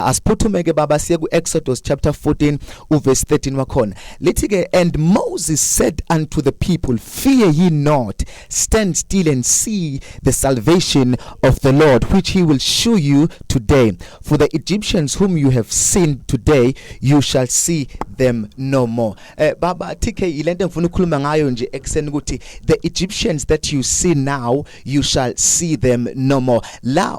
Asiphuthume-ke baba siye ku-Exodus chapter 14 verse 13 wakhona. Lithi-ke, and Moses said unto the people, fear ye not, stand still and see the salvation of the Lord, which he will show you today. For the Egyptians whom you have seen today, you shall see them no more. Baba TK ilento ngifuna ukukhuluma ngayo nje ekseni ukuthi the Egyptians that you see now, you shall see them no more. La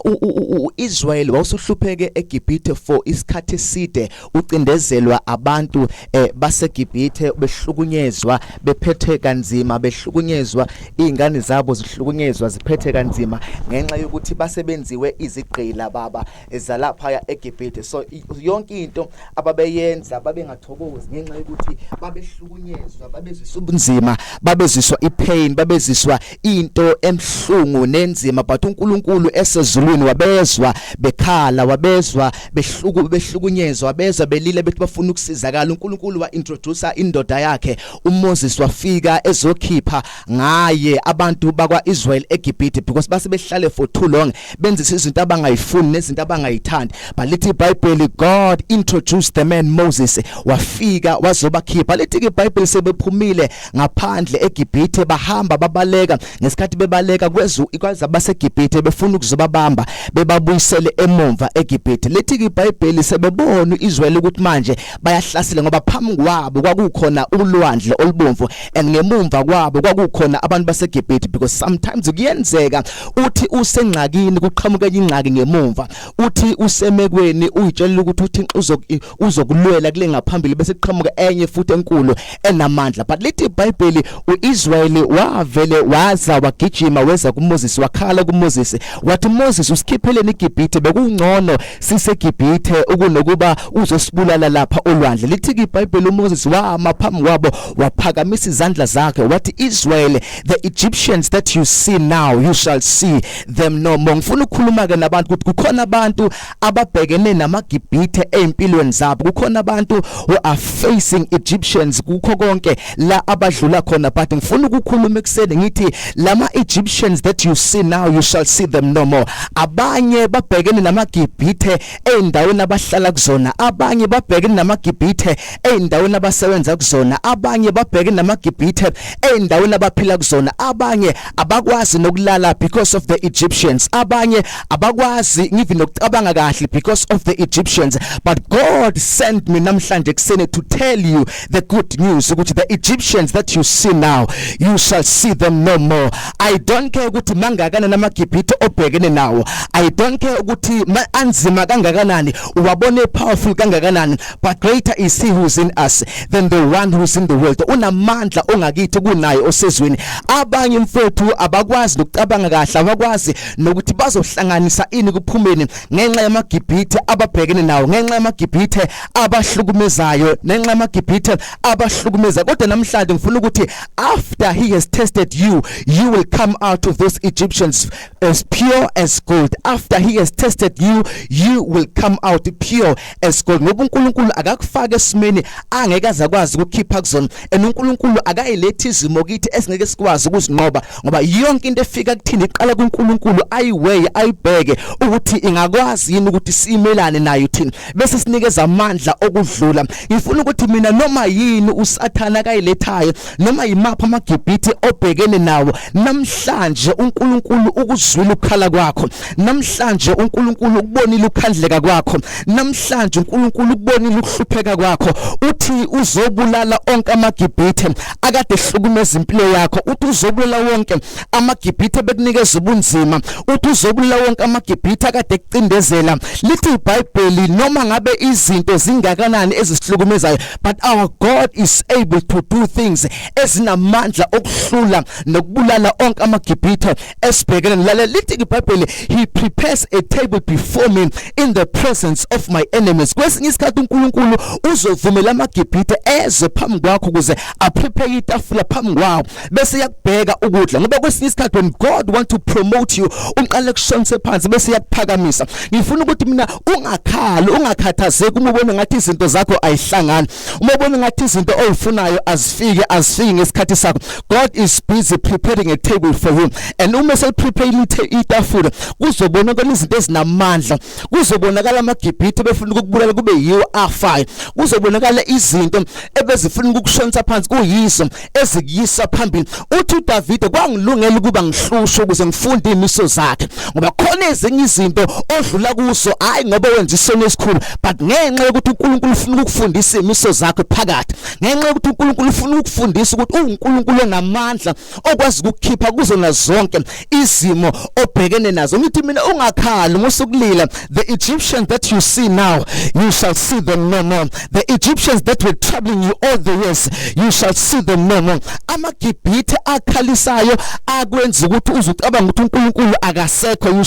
Israel wawusuhlupheke eGibhithe for isikhathi eside, ucindezelwa abantu baseGibhithe behlukunyezwa, bephethe kanzima, behlukunyezwa, izingane zabo zihlukunyezwa, ziphethe kanzima ngenxa yokuthi basebenziwe izigqila baba ezalapha eGibhithe. So yonke into ababeyenza babengathokozi ngenxa yokuthi babehlukunyezwa, babeziswa ubunzima, babeziswa ipain, babeziswa into emhlungu nenzima, but uNkulunkulu esezulwini wabezwa bekhala, wabezwa behlukunyezwa, wabezwa belile bethi bafuna ukusizakala. uNkulunkulu wa-introduce indoda yakhe uMoses, wafika ezokhipha ngaye abantu bakwa-Israel eGibhithe because base behlale for too long benzisa izinto abangayifuni nezinto abangayithandi. But lithi iBhayibheli God introduced the man Moses, wafika wazobakhipha. Lithi iBhayibheli sebephumile ngaphandle eGibhithe bahamba babaleka, ngesikhathi bebaleka kwaza baseGibhithe befuna ukuzobabamba bebabuyisele emumva eGibhithe. Lithi iBhayibheli sebebona uIsrael ukuthi manje bayahlasela ngoba phambi kwabo kwakukhona ulwandle olubomvu and ngemumva kwabo kwakukhona abantu baseGibhithe. Because sometimes kuyenzeka uthi usengxakini kuqhamuka ingxaki ngemumva, uthi usemekweni uyitshela ukuthi uthi uzokulwela kule ngaphambili bese kuqhamuka enye futhi enkulu enamandla. But lithi iBhayibheli uIsrael wavele waza wagijima weza kuMoses, wakhala kuMoses wathi Moses usikhipheleni eGibhithe, bekungcono siseGibhithe ukunokuba uzosibulala lapha olwandle. Lithi iBhayibheli uMoses wama phambi kwabo waphakamisa izandla zakhe wathi Israel, the Egyptians that you see now, you shall see them no more. Ngifuna ukukhuluma ke nabantu ukuthi kukhona abantu ababhekene namaGibhithe empilweni zabo, kukhona abantu who are facing Egyptians kukho konke la abadlula khona. But ngifuna ukukhuluma ekseni ngithi lama Egyptians that you see now, you shall see them no more. Abanye babhekene namaGibhithe endaweni abahlala kuzona, abanye babhekene namaGibhithe endaweni abasebenza kuzona, abanye babhekene namaGibhithe endaweni abaphila kuzona, abanye abakwazi nokulala because of the Egyptians, abanye abakwazi ngivi nokucabanga kahle because of the Egyptians. But God sent me namhlanje kusene to tell you the good news ukuthi the Egyptians that you see now, you shall see them no more. I don't care ukuthi mangakana namaGibhithe obhekene nawo, I don't care ukuthi anzima kangakanani, uwabone powerful kangakanani, but greater is he who is in us than the one who is in the world. Unamandla ongakithi kunayo osezweni. Abanye mfowethu abakwazi nokucabanga kahle, abakwazi nokuthi bazohlanganisa ini kuphumeni ngenxa yamaGibhithe ababhekene nawo, ngenxa yamaGibhithe abahlukumezayo, ngenxa yamaGibhithe abahlukumeza. Kodwa namhlanje ngifuna ukuthi after he has tested you, you will come out of those Egyptians as pure as gold. After he has tested you, you will come out pure as gold. Ngoba uNkulunkulu akakufaka esimeni angeke azakwazi ukukhipha kuzona, and uNkulunkulu akayilethi izimo kithi esingeke sikwazi ukuzinqoba, ngoba yonke into efika kuthini iqala kuNkulunkulu, ayiweigh ayibheke ukuthi ingakwazi yini ukuthi simelane nayo thina bese sinikeza amandla okudlula. Ngifuna ukuthi mina noma yini usathana akayilethayo, noma yimapha amaGibhithe obhekene nawo, namhlanje uNkulunkulu ukuzwile ukukhala kwakho, namhlanje uNkulunkulu ukubonile ukukhandleka kwakho, namhlanje uNkulunkulu ukubonile ukuhlupheka kwakho. Uthi uzobulala onke amaGibhithe akade ehlukumeza impilo yakho, uthi uzobulala wonke amaGibhithe bekunikeza ubunzima, uthi uzobulala wonke amaGibhithe akade ekucindezela. Lithi iBhayibheli noma ngabe izinto zingakanani ezisihlukumezayo, but our God is able to do things ezinamandla okuhlula nokubulala onke amaGibhithe esibhekene nalo. Lithi iBhayibheli he prepares a table before me in the presence of my enemies. Kwesinye isikhathi uNkulunkulu uzovumela amaGibhithe eze phambi kwakho ukuze aprepare itafula phambi kwawo bese yakubheka ukudla, ngoba kwesinye isikhathi when God want to promote you uqale kushonise phansi bese yakuphakamisa. Ngifuna ukuthi mina ungakhali, ungakhathazeki uma ubona ngathi izinto zakho ayihla ukuhlangana. Uma ubona ngathi izinto oyifunayo azifiki ngesikhathi sakho, God is busy preparing a table for you. And uma seprepare itafula kuzobonakala izinto ezinamandla, kuzobonakala amaGibhithe befuna ukukubulala kube yiwo afayo, kuzobonakala izinto ebezifuna ukukushonisa phansi kuyizo ezikuyisa phambili. Uthi uDavide kwangilungela ukuba ngihlushwe ukuze ngifunde imiso zakhe, ngoba khona ezinye izinto odlula kuzo hayi ngoba wenza isono esikhulu, but ngenxa yokuthi uNkulunkulu ufuna ukufundisa imiso zakhe phakathi, ngenxa yokuthi uNkulunkulu ufuna ukufundisa ukuthi uNkulunkulu onamandla okwazi ukukhipha kuzona zonke izimo obhekene nazo. Ngithi mina ungakhali ngosukulila, the Egyptians that you see now, you shall see them no more. The Egyptians that were troubling you all the years, you shall see them no more. AmaGibhithe akhalisayo akwenza ukuthi uzucabanga ukuthi uNkulunkulu akasekho, you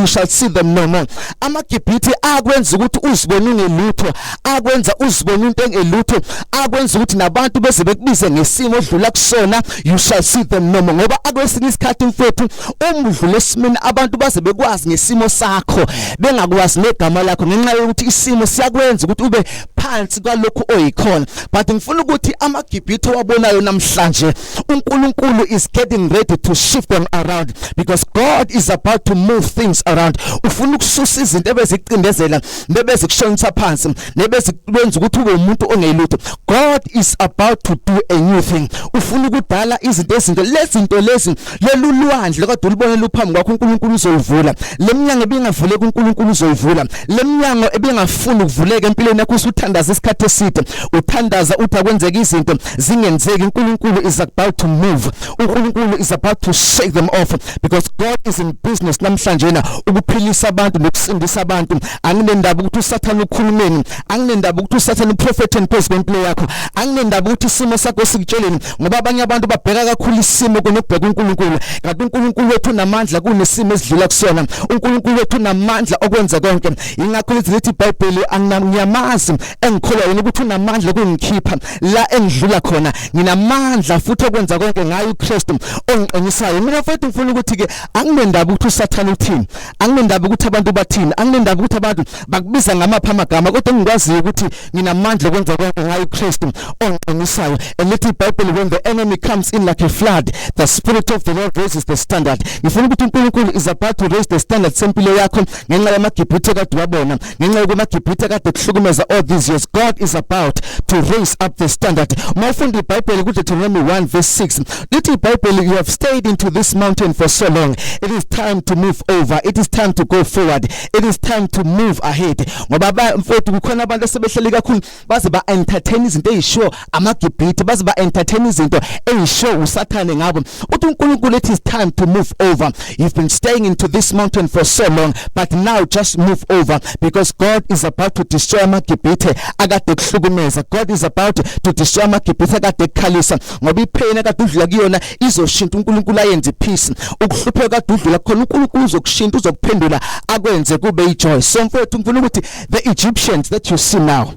shall see them no more. AmaGibhithe akwenza ukuthi uzibone ungelutho, akwenza uzibone into engelutho, akwenza ukuthi nabantu beze bekubize ngesimo odlula kusona, you shall see them no more. Ngoba akwesinye isikhathi mfethu umdlule esimini abantu baze bekwazi ngesimo sakho bengakwazi negama lakho, ngenxa yokuthi isimo siyakwenza ukuthi ube phansi kwalokho oyikhona. But ngifuna ukuthi amaGibhithe wabonayo namhlanje uNkulunkulu is getting ready to shift them around, because God is about to move things around. Ufuna ukususa izinto ebezicindezela nebezikushonisa phansi nebezikwenza ukuthi ube umuntu ongelutho. God is about to do a new thing. Ufuna ukudala izinto lezinto lezi lelulwandle kade ulibone luphambi kwakho uNkulunkulu uzolivula. Leminyango ebingavuleka uNkulunkulu uzolivula. Leminyango ebingafuni ukuvuleka empilweni yakho usuthandaza isikhathi eside, uthandaza uthi akwenzeka izinto zingenzeki. uNkulunkulu is about to move. uNkulunkulu is about to shake them off, because God is in business namhlanje na ukuphilisa abantu nokusindisa abantu. Anginendaba ukuthi uSathane ukhulumeni, anginendaba ukuthi uSathane uprofethe phezu kwempilo yakho, anginendaba ukuthi isimo sakho sikutshele, ngoba abanye abantu babheka kakhulu isimo kunokubheka uNkulunkulu. Kanti uNkulunkulu wethu unamandla kunesimo esidlula kusona. uNkulunkulu wethu unamandla okwenza konke. Ingakho lithi iBhayibheli angiyamazi engikholwa yena ukuthi unamandla kungikhipha la engidlula khona. Nginamandla futhi okwenza konke ngayo uKristu ongiqinisayo. Mina futhi ngifuna ukuthi ke anginendaba ukuthi uSathane uthini, anginendaba ukuthi abantu bathini, anginendaba ukuthi abantu bakubiza ngamapha amagama, kodwa ngikwazi ukuthi nginamandla okwenza konke ngayo uKristu ongiqinisayo. And lithi iBhayibheli, when the enemy comes in like a flood, the spirit of the Lord raises the standard. Ngifuna ukuthi uNkulunkulu is about to raise the standard sempilo yakho ngenxa yamaGibhithe kade wabona, ngenxa yokumaGibhithe kade kuhlukumeza all these years. God is about to raise up the standard. Mawufunda iBhayibheli kuDeuteronomy 1:6 lithi iBhayibheli, you have stayed into this mountain for so long, it is time to move over, it is time to go forward, it is time to move ahead. Ngoba mfowethu kukhona abantu asebehleli kakhulu baze ba entertain izinto ezisho amaGibhithe, baze ba entertain izinto ezisho uSathane ngabo. Uthi uNkulunkulu, it is time to move over. You've been staying into this mountain for so long, but now just move over, because God is about to destroy amaGibhithe akade kuhlukumeza. God is about to destroy amaGibhithe akade kukhalisa, ngoba ipheni akade udlula kuyona izoshintsha. uNkulunkulu ayenze peace. Ukuhlupheka kade udlula khona uNkulunkulu uzokushintsha, uzokuphendula akwenze kube ijoy. So mfowethu ngifuna ukuthi the Egyptians that you see now,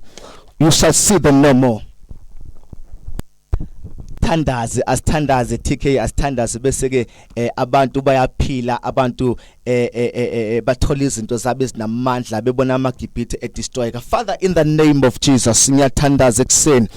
you shall see them no more. Thandaze asithandaze TK asithandaze bese ke abantu bayaphila, abantu bathola izinto zabo ezinamandla bebona amaGibhithe edestroyeka. Father, in the name of Jesus ngiyathandaza ekseni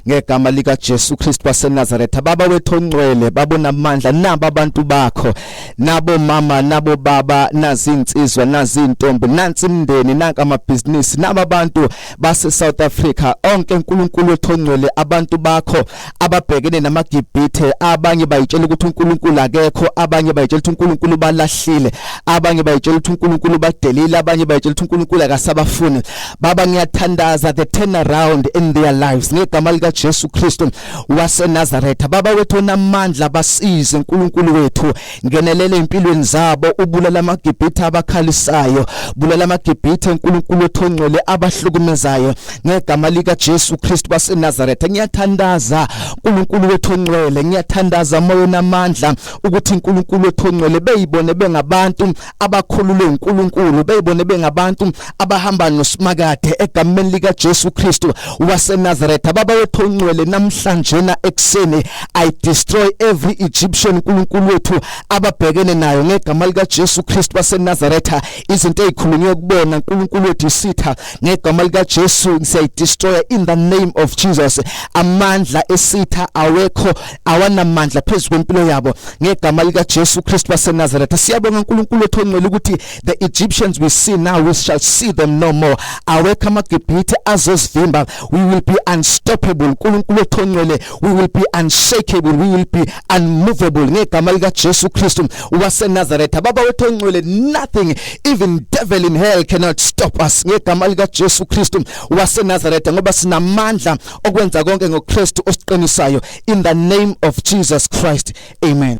ngegama lika Jesu Kristu waseNazaretha. Baba wethu ongcwele, babona amandla nabo abantu bakho, nabo mama, nabo baba, nazi insizwa, nazi intombi, nansi imndeni, nanka amabhizinisi, nabo abantu base South Africa, onke uNkulunkulu wethu ongcwele, abantu bakho ababhekene namaGibhithe. Abanye bayitshela ukuthi uNkulunkulu akekho, abanye bayitshela ukuthi uNkulunkulu balahlile, abanye bayitshela ukuthi uNkulunkulu badelile, abanye bayitshela ukuthi uNkulunkulu akasabafuni. Baba ngiyathandaza the turnaround in their lives ngegama lika Jesu Kristu waseNazaretha. Baba wethu onamandla, basize uNkulunkulu wethu, ngenelele empilweni zabo, ubulala amaGibhithe abakhalisayo, bulala amaGibhithe uNkulunkulu wethu ongcwele abahlukumezayo ngegama lika Jesu Kristu waseNazaretha. Ngiyathandaza uNkulunkulu wethu ongcwele, ngiyathandaza moya onamandla ukuthi uNkulunkulu wethu ongcwele beyibone bengabantu abakhululwe uNkulunkulu, beyibone bengabantu abahamba noSimakade egameni lika Jesu Kristu waseNazaretha. Baba wethu ongcwele namhlanje na ekseni I destroy every Egyptian uNkulunkulu wethu ababhekene nayo ngegama lika Jesu Kristu waseNazaretha. Izinto ezikhulunywe kubona uNkulunkulu wethu isitha ngegama lika Jesu siya destroy in the name of Jesus. Amandla esitha awekho, awanamandla phezulu kwempilo yabo ngegama lika Jesu Kristu waseNazaretha. Siyabonga uNkulunkulu wethu ongcwele ukuthi the Egyptians we see now, we shall see them no more. Awekho amaGibhithe azosivimba. We will be unstoppable. uNkulunkulu wethu ongcwele, we will be unshakable, we will be unmovable ngegama lika Jesu Kristu waseNazaretha. Baba wethu ongcwele, nothing, even devil in hell cannot stop us ngegama lika Jesu Kristu waseNazaretha, ngoba sinamandla okwenza konke ngoKristu osiqinisayo, in the name of Jesus Christ. Amen.